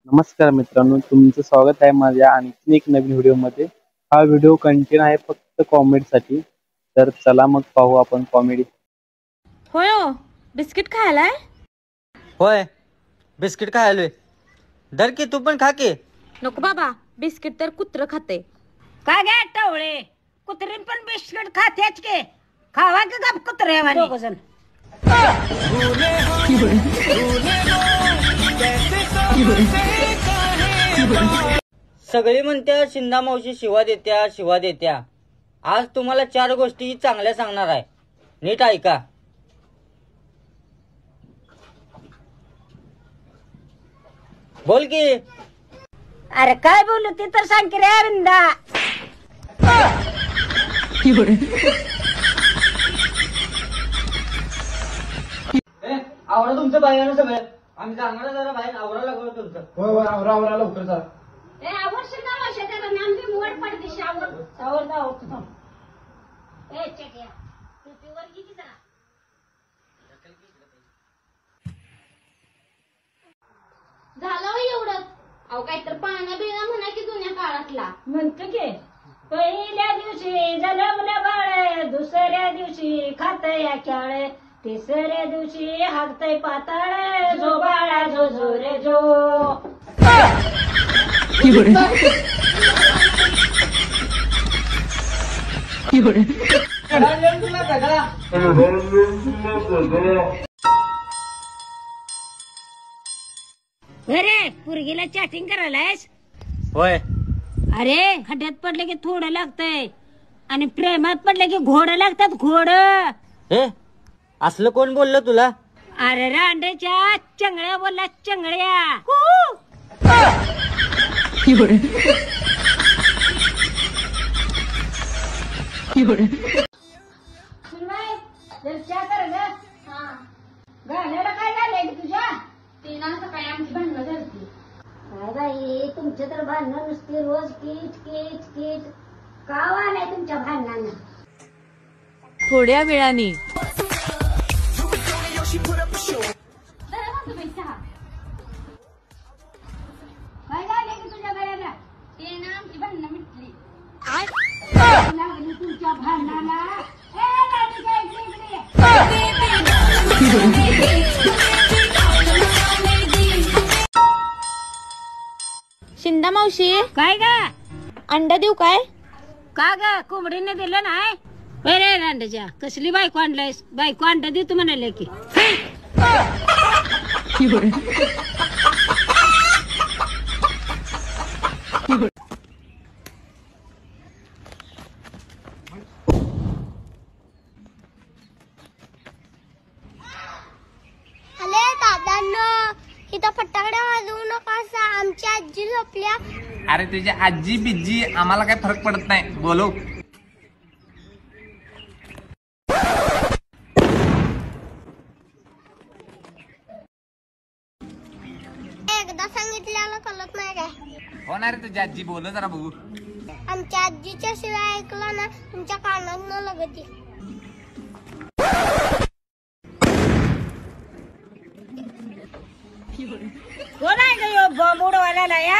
नमस्कार मित्रांनो, तुमचं स्वागत आहे माझ्या आणखी एक नवीन व्हिडिओमध्ये। हा व्हिडिओ कंटेंट आहे फक्त कॉमेडीसाठी, तर चला मग पाहू आपण कॉमेडी। होय हो, बिस्किट खायलाय? होय, बिस्किट खायलोय। दर की तू पण खा की। नको बाबा, बिस्किट तर कुत्र खाते। काय गे टवळे, कुत्रीन पण बिस्किट खातेच के, खावा की गप कुत्रे वाणी। सगळी म्हणत्या शिंदा मावशी शिवा देत्या। आज तुम्हाला 4 गोष्टी चांगल्या सांगणार आहे, नीट ऐका। बोल की। अरे काय बोलू ते तर सांग की रे बिंदा। आवरा तुमचं बाहेर सगळं, आम्ही जाणार जरा बाहेर। आवरा लागलो तुमचं। होय आवरा लवकर जा। झालं हो एवढंच? अहो काहीतरी पाण्या बिना म्हणा की जुन्या काळातला म्हणतो की पहिल्या दिवशी जन्मल्या बाळ, दुसऱ्या दिवशी खातया चाळ, तिसऱ्या दिवशी हागतय पाताळ, जो बाळा जो जो रे जो। अरे पुरगीला चॅटिंग करायलायस? होय। अरे खड्ड्यात पडले की थोडं लागतंय आणि प्रेमात पडले की घोडं लागतात, घोडं। हे असलं कोण बोललं तुला? अरे रांडेच्या चंगळ्या बोलला, चंगळ्या। गाण्याला काय झालंय तुझ्या? ते ना सकाळी आमची भांडणं झाली। काय बाई तुमचे तर भांडणं नुसते रोज कीच कीच कीच, का आलाय तुमच्या भांडणानं? थोड्या वेळाने काय झालंय की तुझ्या गळ्याला? ते ना आमची भांडणं मिटली। लागली तुमच्या भांडणाला? ए, राणीच्या इकडे शिंदा मावशी, काय गा? अंडा देऊ काय? का ग कोंबडीने दिलं नाही? अरे रांडेच्या कसली बायको आणलायस? बायको अंडा देतो म्हणाले की। अरे दादांनो, इथं फटाकड्या वाजवू नका, आमची आजी झोपल्या। अरे तुझी आजी बिज्जी आम्हाला काय फरक पडत नाही, बोलो। एकदा सांगितल्याला कळत नाही काय? होणार तुझी आजी, बोल जरा बघू। आमच्या आजीच्या शिवाय ऐकला ना तुमच्या कानात न लगती। कोण आहे ग यो बॉम्ब उडवायला या?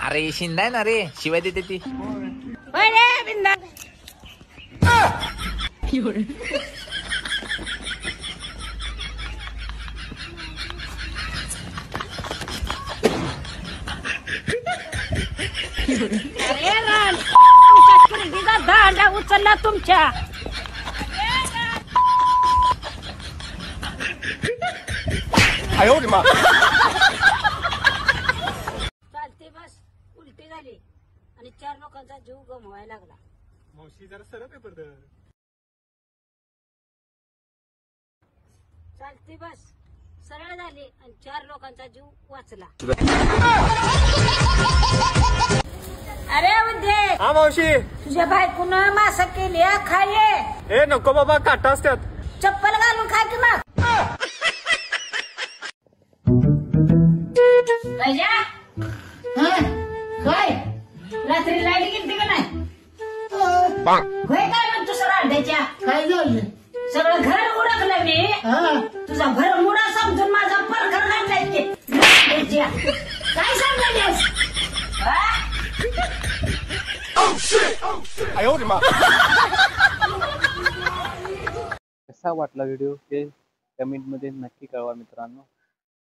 अरे शिंदा ना रे, शिवाय देते ती। होय रे बिंदा। अरे रान, तुमच्या पुरगीचा दांडा उचलला तुमच्या। चालते बस, उलटी झाली आणि 4 लोकांचा जीव गमवायला लागला। मावशी जरा सरळ पेपर दर। चालते बस, सरळ झाली आणि 4 लोकांचा जीव वाचला। अरे उद्या हा मावशी। तुझ्या बायकोनं मासा केली खाये। ए नको बाबा, काटा असतात। चप्पल घालून खा की मग। काय रात्री लाईट गेली का नाही? होय काय म्हणतो सर अंड्याच्या? काय झालं? सगळं घर उडकलं मी. तुझा भर मुडा समजून माझा परखर घातलाय. कसा वाटला व्हिडिओ ते कमेंट मध्ये नक्की कळवा मित्रांनो.